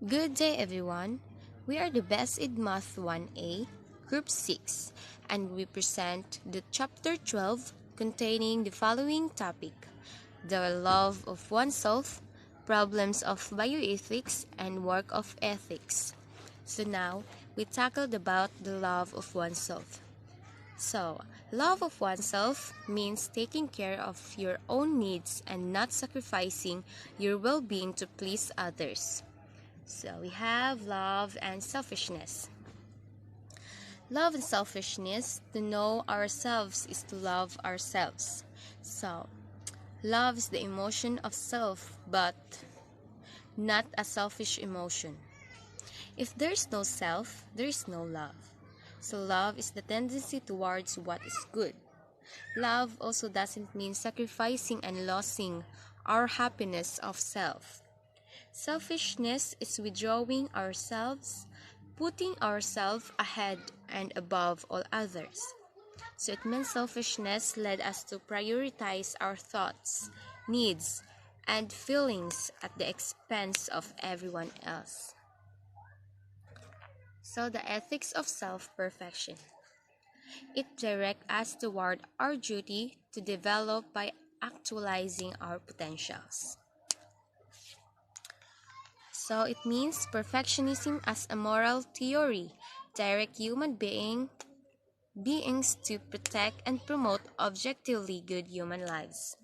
Good day, everyone. We are the Best in Math 1A, Group 6, and we present the Chapter 12 containing the following topic: the love of oneself, problems of bioethics, and work of ethics. So now, we tackled about the love of oneself. So, love of oneself means taking care of your own needs and not sacrificing your well being to please others. So we have love and selfishness. Love and selfishness, to know ourselves is to love ourselves. So, love is the emotion of self, but not a selfish emotion. If there's no self, there is no love. So, love is the tendency towards what is good. Love also doesn't mean sacrificing and losing our happiness of self. Selfishness is withdrawing ourselves, putting ourselves ahead and above all others. So it means selfishness led us to prioritize our thoughts, needs, and feelings at the expense of everyone else. So the ethics of self-perfection. It directs us toward our duty to develop by actualizing our potentials. So it means perfectionism as a moral theory, direct human beings to protect and promote objectively good human lives.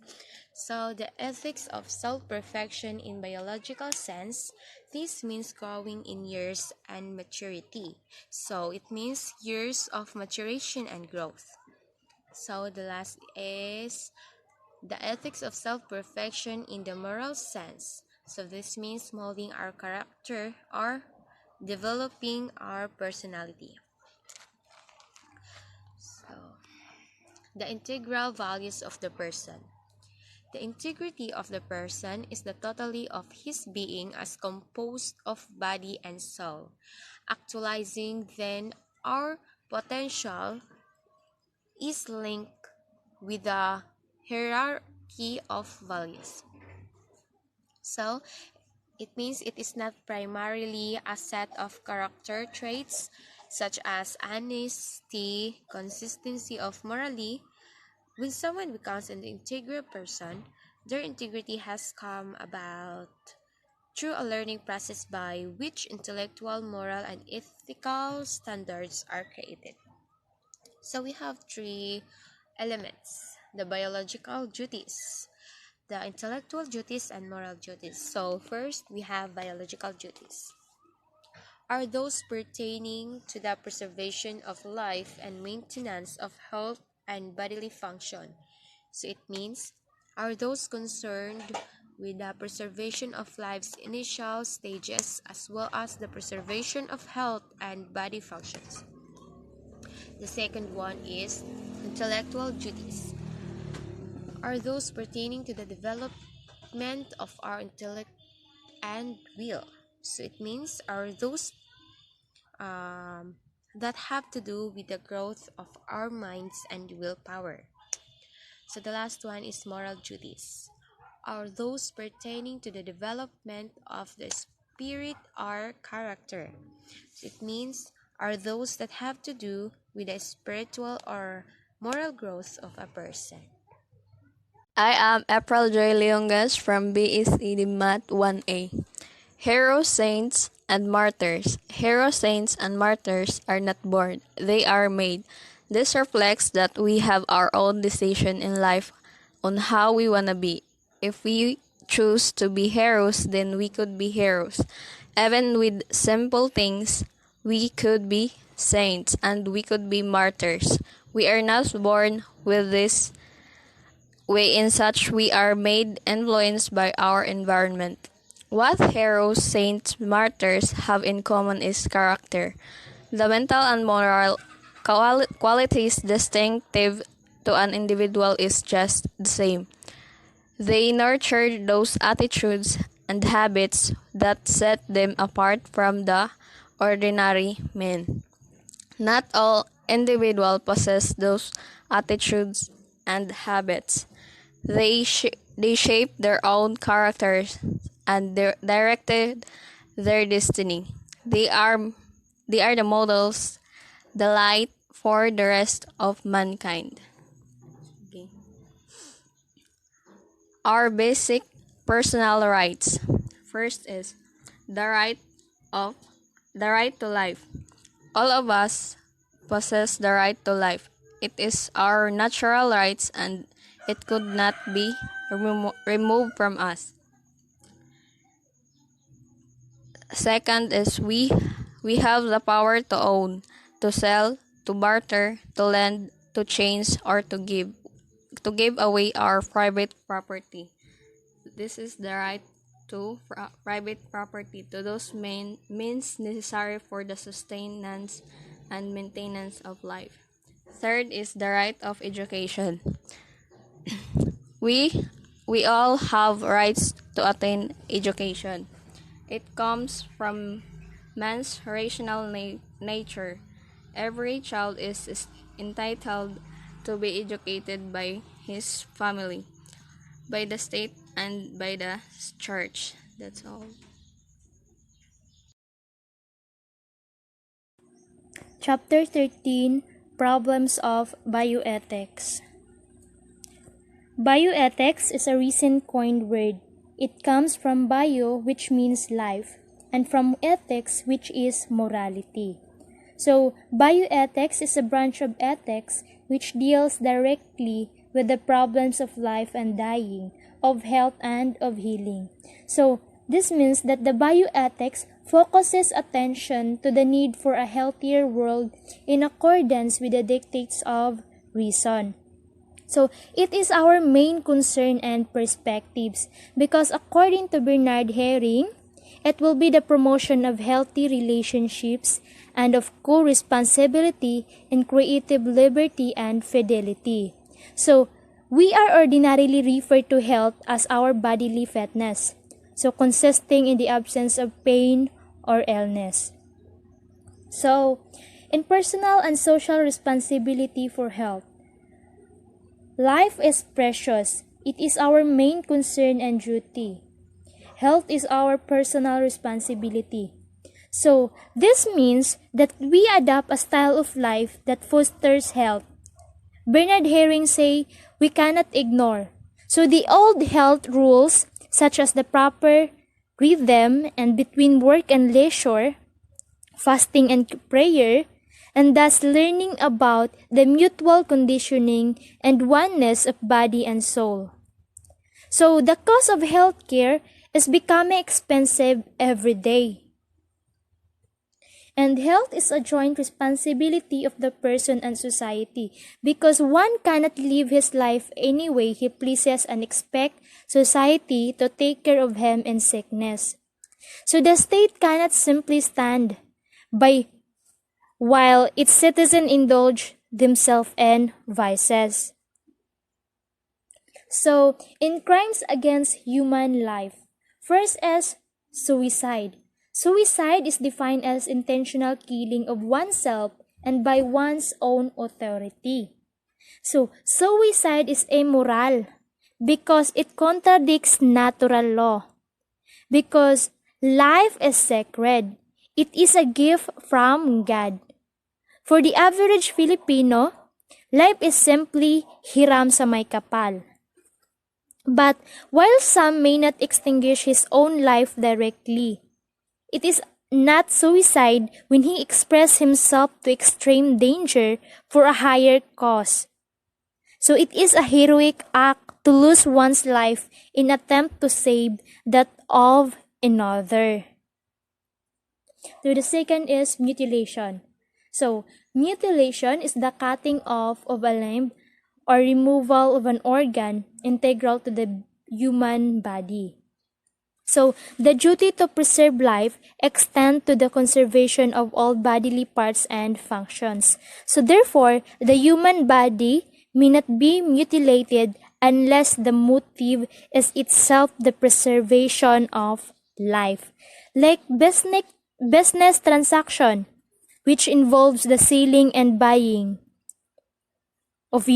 So the ethics of self-perfection in biological sense, this means growing in years and maturity. So it means years of maturation and growth. So the last is the ethics of self-perfection in the moral sense. So this means molding our character or developing our personality. So, the integral values of the person. The integrity of the person is the totality of his being as composed of body and soul. Actualizing then our potential is linked with the hierarchy of values. So, it means it is not primarily a set of character traits such as honesty, consistency of morality. When someone becomes an integral person, their integrity has come about through a learning process by which intellectual, moral, and ethical standards are created. So we have three elements: the biological duties, the intellectual duties, and moral duties. So first, we have biological duties. Are those pertaining to the preservation of life and maintenance of health and bodily function. So it means, are those concerned with the preservation of life's initial stages as well as the preservation of health and body functions. The second one is intellectual duties. Are those pertaining to the development of our intellect and will. So it means, are those that have to do with the growth of our minds and willpower. So the last one is moral duties. Are those pertaining to the development of the spirit or character. So it means, are those that have to do with the spiritual or moral growth of a person. I am April J. Leongas from BSED Math 1A. Heroes, saints, and martyrs. Heroes, saints, and martyrs are not born, they are made. This reflects that we have our own decision in life on how we wanna be. If we choose to be heroes, then we could be heroes. Even with simple things, we could be saints and we could be martyrs. We are not born with this way, in such we are made influenced by our environment. What heroes, saints, martyrs have in common is character. The mental and moral qualities distinctive to an individual is just the same. They nurture those attitudes and habits that set them apart from the ordinary men. Not all individuals possess those attitudes and habits. They shape their own characters and directed their destiny. They are the models, the light for the rest of mankind. Okay. Our basic personal rights. First is the right of the right to life. All of us possess the right to life. It is our natural rights and it could not be removed from us. Second is we have the power to own, to sell, to barter, to lend, to change, or to give away our private property. This is the right to private property to those means necessary for the sustenance and maintenance of life. Third is the right of education. We we all have rights to attain education. It comes from man's rational nature. Every child is entitled to be educated by his family, by the state, and by the church. That's all. Chapter 13, Problems of Bioethics. Bioethics is a recent coined word. It comes from bio, which means life, and from ethics, which is morality. So, bioethics is a branch of ethics which deals directly with the problems of life and dying, of health and of healing. So, this means that the bioethics focuses attention to the need for a healthier world in accordance with the dictates of reason. So, it is our main concern and perspectives because according to Bernard Herring, it will be the promotion of healthy relationships and of co-responsibility in creative liberty and fidelity. So, we are ordinarily referred to health as our bodily fitness, so consisting in the absence of pain or illness. So, in personal and social responsibility for health, life is precious. It is our main concern and duty. Health is our personal responsibility. So, this means that we adopt a style of life that fosters health. Bernard Herring say we cannot ignore. So, the old health rules such as the proper rhythm and between work and leisure, fasting and prayer, and thus learning about the mutual conditioning and oneness of body and soul. So, the cost of healthcare is becoming expensive every day. And health is a joint responsibility of the person and society because one cannot live his life any way he pleases and expect society to take care of him in sickness. So the state cannot simply stand by while its citizens indulge themselves in vices. So, in crimes against human life, first is suicide. Suicide is defined as intentional killing of oneself and by one's own authority. So, suicide is immoral because it contradicts natural law. Because life is sacred. It is a gift from God. For the average Filipino, life is simply hiram sa may kapal. But while some may not extinguish his own life directly, it is not suicide when he expresses himself to extreme danger for a higher cause. So it is a heroic act to lose one's life in attempt to save that of another. So the second is mutilation. So mutilation is the cutting off of a limb or removal of an organ integral to the human body. So, the duty to preserve life extends to the conservation of all bodily parts and functions. So, therefore, the human body may not be mutilated unless the motive is itself the preservation of life. Like business transaction, which involves the selling and buying of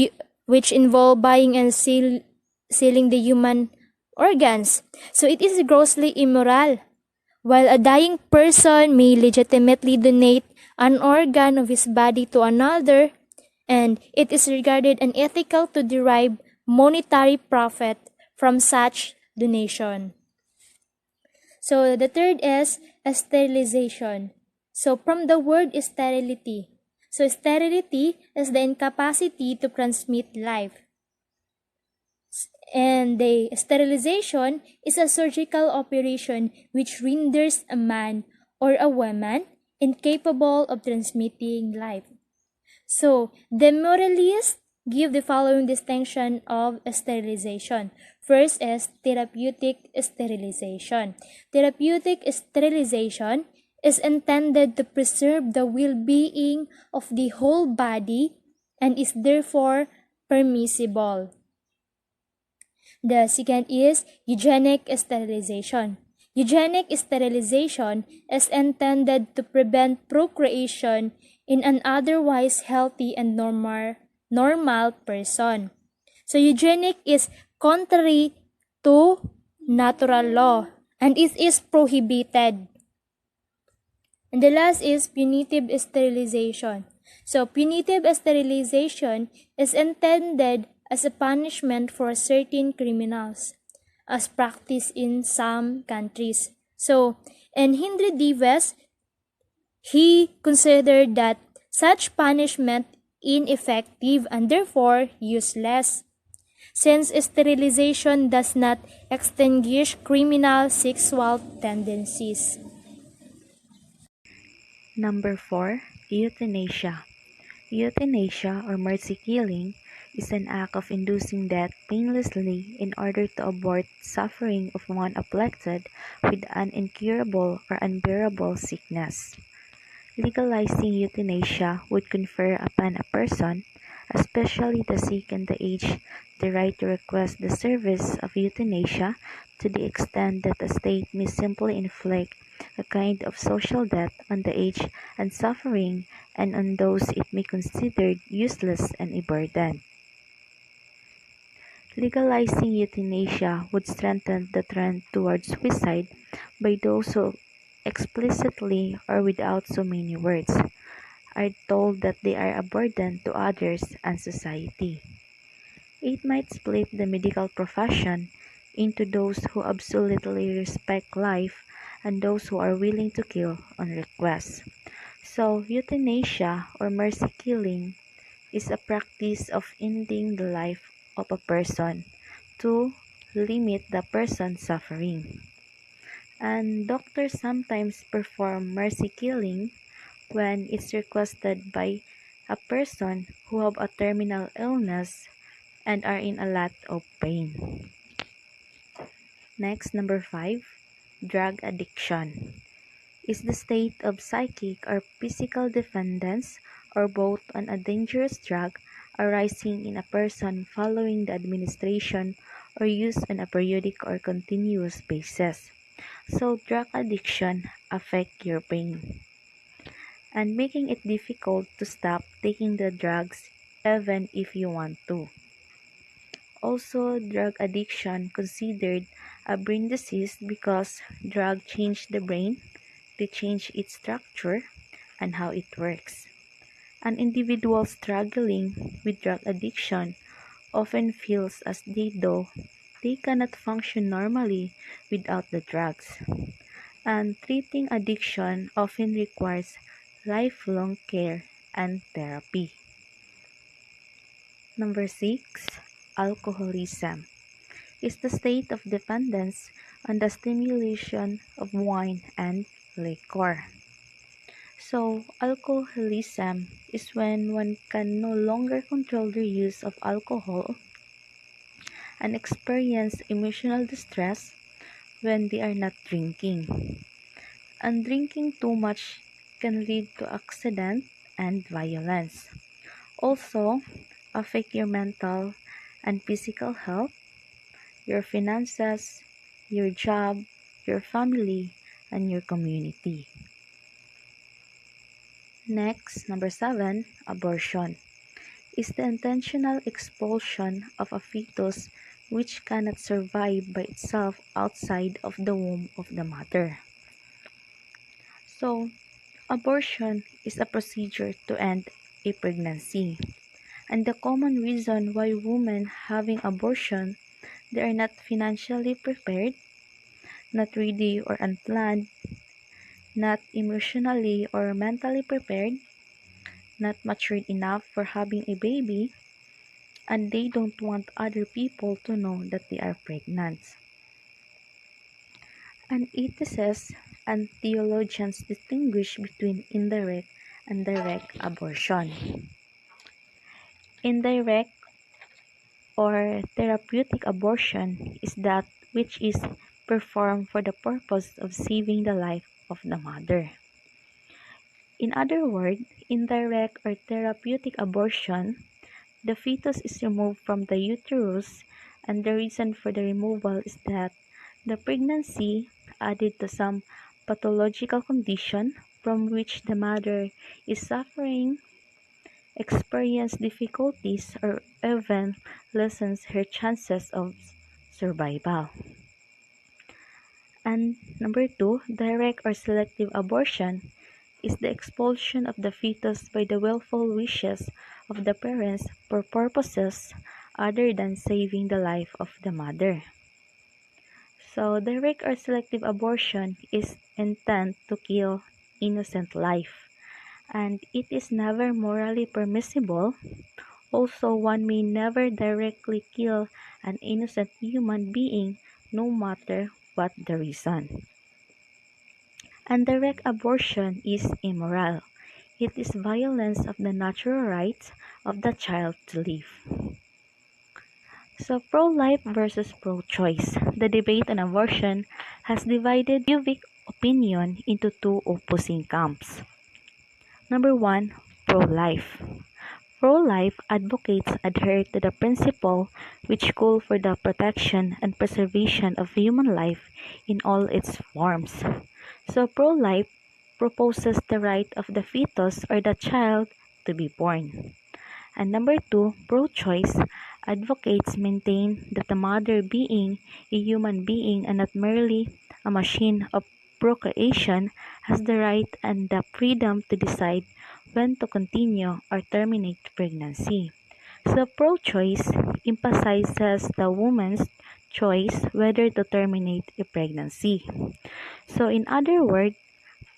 which involve buying and selling the human organs. So it is grossly immoral While a dying person may legitimately donate an organ of his body to another, and it is regarded unethical to derive monetary profit from such donation. So the third is sterilization. So from the word sterility. So sterility is the incapacity to transmit life. And the sterilization is a surgical operation which renders a man or a woman incapable of transmitting life. So, the moralists give the following distinction of sterilization. First is therapeutic sterilization. Therapeutic sterilization is intended to preserve the well-being of the whole body and is therefore permissible. The second is eugenic sterilization. Eugenic sterilization is intended to prevent procreation in an otherwise healthy and normal person. So eugenic is contrary to natural law and it is prohibited. And the last is punitive sterilization. So punitive sterilization is intended as a punishment for certain criminals, as practiced in some countries. So, in Henry Davis, he considered that such punishment ineffective and therefore useless, since sterilization does not extinguish criminal sexual tendencies. Number 4. Euthanasia. Euthanasia, or mercy killing, is an act of inducing death painlessly in order to abort suffering of one afflicted with an incurable or unbearable sickness. Legalizing euthanasia would confer upon a person, especially the sick and the aged, the right to request the service of euthanasia to the extent that the state may simply inflict a kind of social death on the aged and suffering and on those it may consider useless and a burden. Legalizing euthanasia would strengthen the trend towards suicide by those who explicitly or without so many words are told that they are a burden to others and society. It might split the medical profession into those who absolutely respect life and those who are willing to kill on request. So, euthanasia or mercy killing is a practice of ending the life of a person to limit the person's suffering. And doctors sometimes perform mercy killing when it's requested by a person who have a terminal illness and are in a lot of pain. Next, number 5, drug addiction is the state of psychic or physical dependence or both on a dangerous drug arising in a person following the administration or use on a periodic or continuous basis. So drug addiction affects your brain and making it difficult to stop taking the drugs even if you want to. Also, drug addiction considered a brain disease because drugs change the brain, they change its structure and how it works. An individual struggling with drug addiction often feels as though they cannot function normally without the drugs. And treating addiction often requires lifelong care and therapy. Number 6, alcoholism is the state of dependence on the stimulation of wine and liquor. So, alcoholism is when one can no longer control their use of alcohol and experience emotional distress when they are not drinking. And drinking too much can lead to accident and violence. Also, affect your mental and physical health, your finances, your job, your family, and your community. Next, number 7, abortion is the intentional expulsion of a fetus which cannot survive by itself outside of the womb of the mother. So, abortion is a procedure to end a pregnancy. And the common reason why women having abortion, they are not financially prepared, not ready or unplanned, not emotionally or mentally prepared, not matured enough for having a baby, and they don't want other people to know that they are pregnant. And ethicists and theologians distinguish between indirect and direct abortion. Indirect or therapeutic abortion is that which is performed for the purpose of saving the life of the mother. In other words, indirect or therapeutic abortion, the fetus is removed from the uterus, and the reason for the removal is that the pregnancy, added to some pathological condition from which the mother is suffering, experience difficulties, or even lessens her chances of survival. And number two, direct or selective abortion is the expulsion of the fetus by the willful wishes of the parents for purposes other than saving the life of the mother. So, direct or selective abortion is intent to kill innocent life, and it is never morally permissible. Also, one may never directly kill an innocent human being, no matter what the reason. And direct abortion is immoral. It is violence of the natural rights of the child to live. So, pro-life versus pro-choice. The debate on abortion has divided public opinion into two opposing camps. Number one, pro-life. Pro-life advocates adhere to the principle which call for the protection and preservation of human life in all its forms. So, pro-life proposes the right of the fetus or the child to be born. And number two, pro-choice advocates maintain that the mother being a human being and not merely a machine of procreation has the right and the freedom to decide when to continue or terminate pregnancy. So pro-choice emphasizes the woman's choice whether to terminate a pregnancy. So in other words,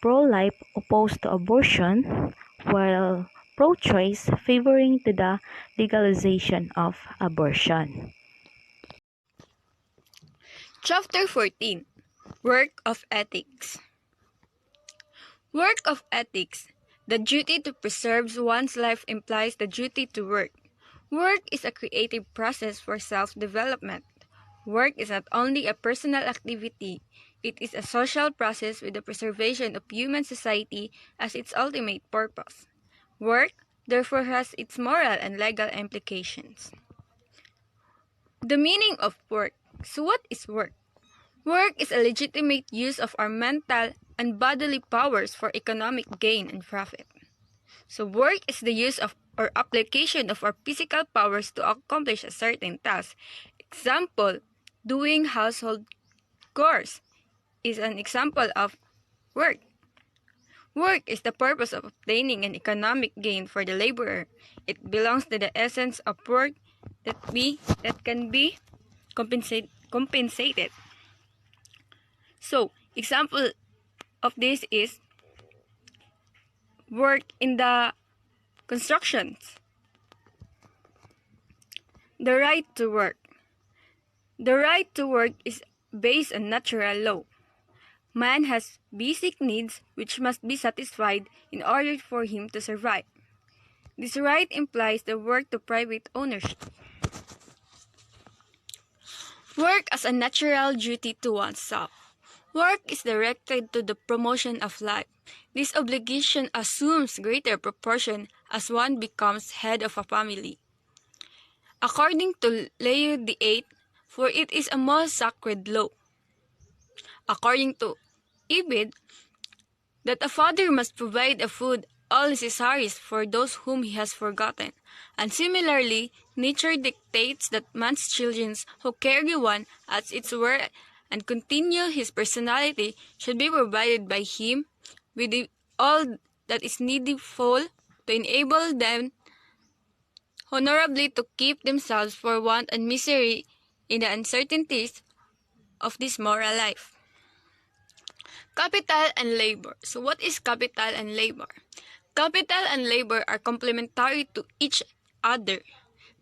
pro-life opposed to abortion, while pro-choice favoring to the legalization of abortion. Chapter 14. Work of Ethics. Work of ethics. The duty to preserve one's life implies the duty to work. Work is a creative process for self-development. Work is not only a personal activity, it is a social process with the preservation of human society as its ultimate purpose. Work, therefore, has its moral and legal implications. The meaning of work. So what is work? Work is a legitimate use of our mental and bodily powers for economic gain and profit. So work is the use of or application of our physical powers to accomplish a certain task. Example, doing household chores is an example of work. Work is the purpose of obtaining an economic gain for the laborer. It belongs to the essence of work that can be compensated. So, example of this is work in the constructions. The right to work. The right to work is based on natural law. Man has basic needs which must be satisfied in order for him to survive. This right implies the work to private ownership. Work as a natural duty to oneself. Work is directed to the promotion of life. This obligation assumes greater proportion as one becomes head of a family. According to Leo VIII, for it is a most sacred law. According to Ibid, that a father must provide a food all necessaries for those whom he has forgotten. And similarly, nature dictates that man's children who carry one as its worth and continue his personality should be provided by him with all that is needful to enable them honorably to keep themselves for want and misery in the uncertainties of this moral life. Capital and labor. So what is capital and labor? Capital and labor are complementary to each other.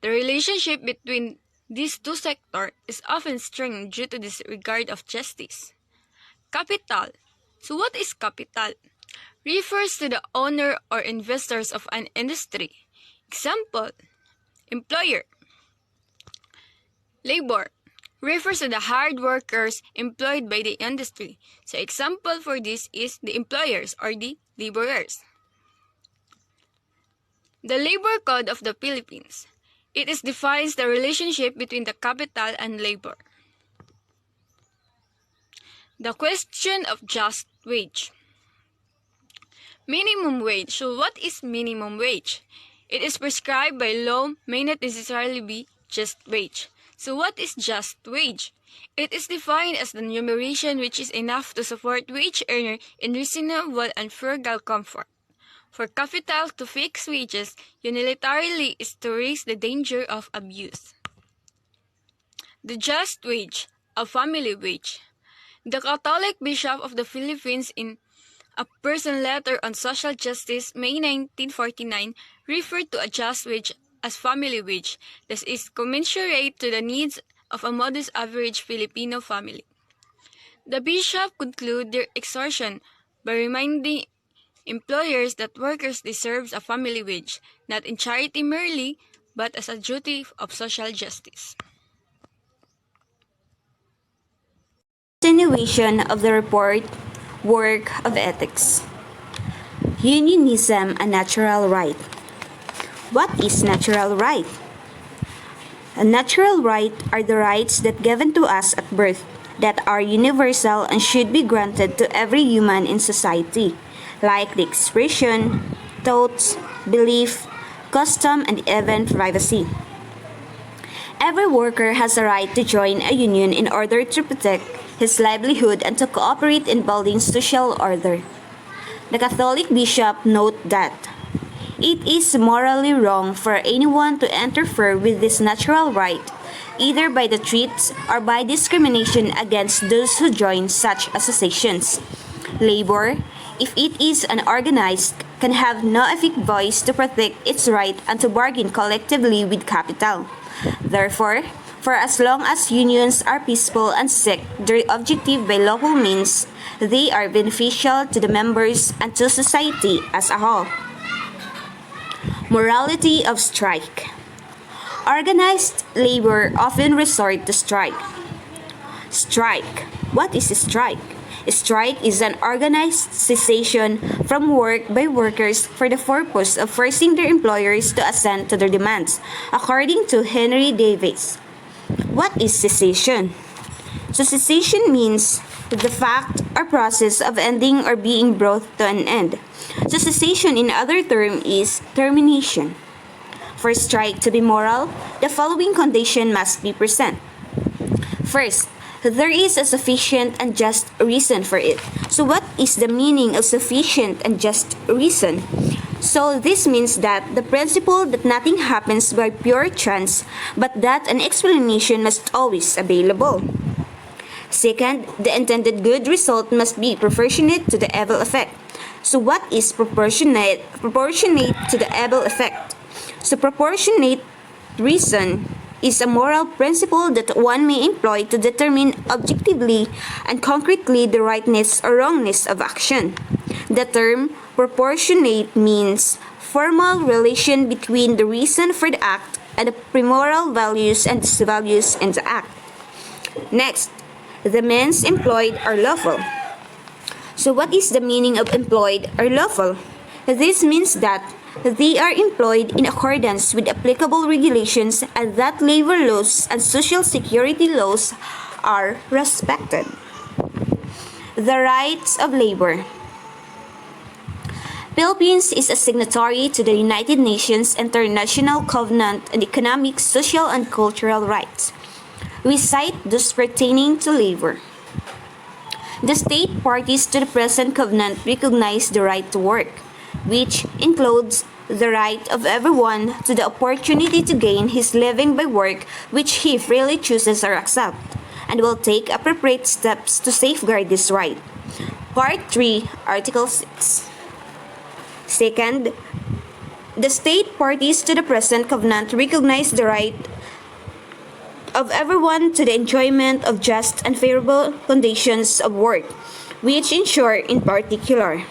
The relationship between these two sectors is often strained due to disregard of justice. Capital. So what is capital? Refers to the owner or investors of an industry. Example, employer. Labor refers to the hired workers employed by the industry. So example for this is the employers or the laborers. The Labor Code of the Philippines. It defines the relationship between the capital and labor. The question of just wage. Minimum wage. So what is minimum wage? It is prescribed by law, may not necessarily be just wage. So what is just wage? It is defined as the remuneration which is enough to support wage earner in reasonable and frugal comfort. For capital to fix wages unilaterally is to raise the danger of abuse. The just wage, a family wage. The Catholic Bishop of the Philippines in a personal letter on social justice, May 1949, referred to a just wage as family wage that is commensurate to the needs of a modest average Filipino family. The bishop concluded their exhortation by reminding employers that workers deserve a family wage, not in charity merely, but as a duty of social justice. Continuation of the report, Work of Ethics. Unionism, a natural right. What is natural right? A natural right are the rights that given to us at birth, that are universal and should be granted to every human in society, like the expression, thoughts, belief, custom, and even privacy. Every worker has a right to join a union in order to protect his livelihood and to cooperate in building social order. The Catholic bishop noted that it is morally wrong for anyone to interfere with this natural right, either by the threats or by discrimination against those who join such associations. Labor, if it is unorganized, can have no effective voice to protect its right and to bargain collectively with capital. Therefore, for as long as unions are peaceful and seek their objective by lawful means, they are beneficial to the members and to society as a whole. Morality of strike. Organized labor often resort to strike. Strike. What is a strike? A strike is an organized cessation from work by workers for the purpose of forcing their employers to assent to their demands, according to Henry Davis. What is cessation? So cessation means the fact or process of ending or being brought to an end. So cessation in other term is termination. For strike to be moral, the following condition must be present. First, there is a sufficient and just reason for it. So what is the meaning of sufficient and just reason? So this means that the principle that nothing happens by pure chance, but that an explanation must always be available. Second, the intended good result must be proportionate to the evil effect. So what is proportionate? Proportionate to the evil effect. So proportionate reason is a moral principle that one may employ to determine objectively and concretely the rightness or wrongness of action. The term proportionate means formal relation between the reason for the act and the premoral values and disvalues in the act. Next, the means employed are lawful. So what is the meaning of employed or lawful? This means that they are employed in accordance with applicable regulations and that labor laws and social security laws are respected. The rights of labor. Philippines is a signatory to the United Nations International Covenant on Economic, Social, and Cultural Rights. We cite those pertaining to labor. The state parties to the present covenant recognize the right to work, which includes the right of everyone to the opportunity to gain his living by work which he freely chooses or accepts, and will take appropriate steps to safeguard this right. Part 3, Article 6. Second, the state parties to the present covenant recognize the right of everyone to the enjoyment of just and favorable conditions of work, which ensure, in particular,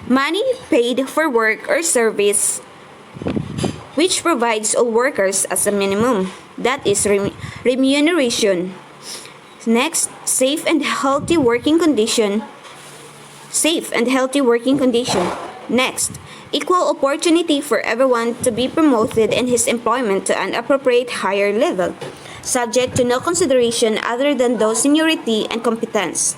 money paid for work or service which provides all workers as a minimum, that is remuneration. Next, safe and healthy working condition. Next, equal opportunity for everyone to be promoted in his employment to an appropriate higher level, subject to no consideration other than those seniority and competence.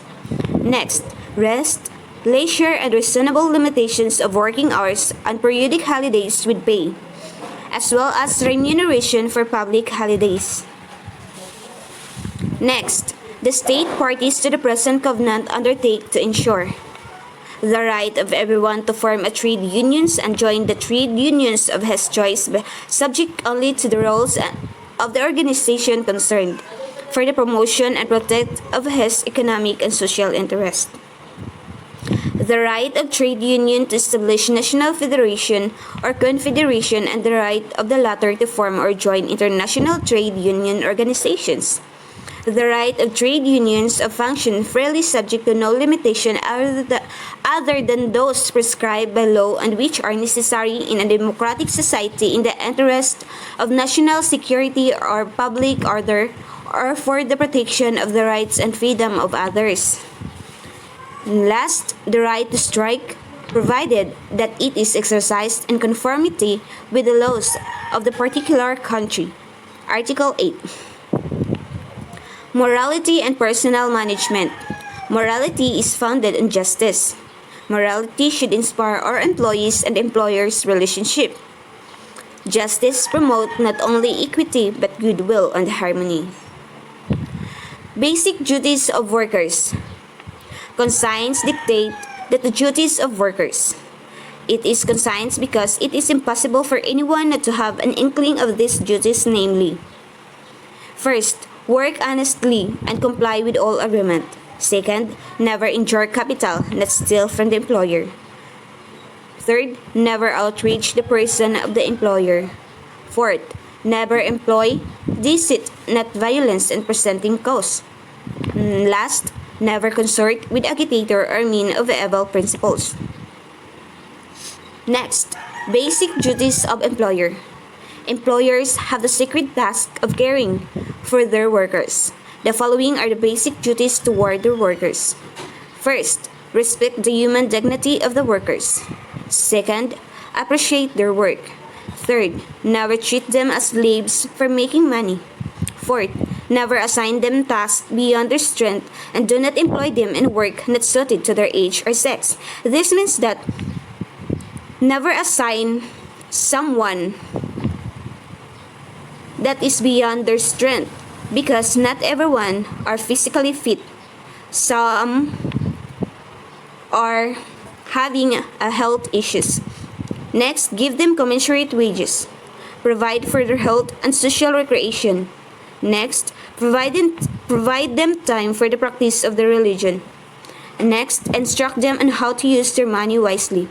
Next, rest, leisure, and reasonable limitations of working hours and periodic holidays with pay, as well as remuneration for public holidays. Next, the state parties to the present covenant undertake to ensure the right of everyone to form a trade unions and join the trade unions of his choice, subject only to the rules of the organization concerned, for the promotion and protect of his economic and social interest. The right of trade union to establish national federation or confederation, and the right of the latter to form or join international trade union organizations. The right of trade unions to function freely, subject to no limitation other than those prescribed by law and which are necessary in a democratic society in the interest of national security or public order, or for the protection of the rights and freedom of others. Last, the right to strike, provided that it is exercised in conformity with the laws of the particular country. Article 8. Morality and personal management. Morality is founded on justice. Morality should inspire our employees and employers' relationship. Justice promotes not only equity but goodwill and harmony. Basic duties of workers. Conscience dictate that the duties of workers. It is conscience because it is impossible for anyone not to have an inkling of these duties, namely: first, work honestly and comply with all agreement. Second, never injure capital, not steal from the employer. Third, never outrage the person of the employer. Fourth, never employ deceit, not violence in presenting cause. Last, never consort with agitator or men of evil principles. Next, basic duties of employer. Employers have the sacred task of caring for their workers. The following are the basic duties toward their workers. First, respect the human dignity of the workers. Second, appreciate their work. Third, never treat them as slaves for making money. Fourth, never assign them tasks beyond their strength, and do not employ them in work not suited to their age or sex. This means that never assign someone that is beyond their strength, because not everyone are physically fit. Some are having health issues. Next, give them commensurate wages. Provide for their health and social recreation. Next, provide them time for the practice of their religion. Next, instruct them on how to use their money wisely.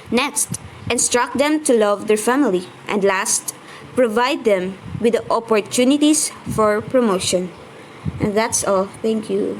Next, instruct them to love their family. And last, provide them with the opportunities for promotion. And that's all. Thank you.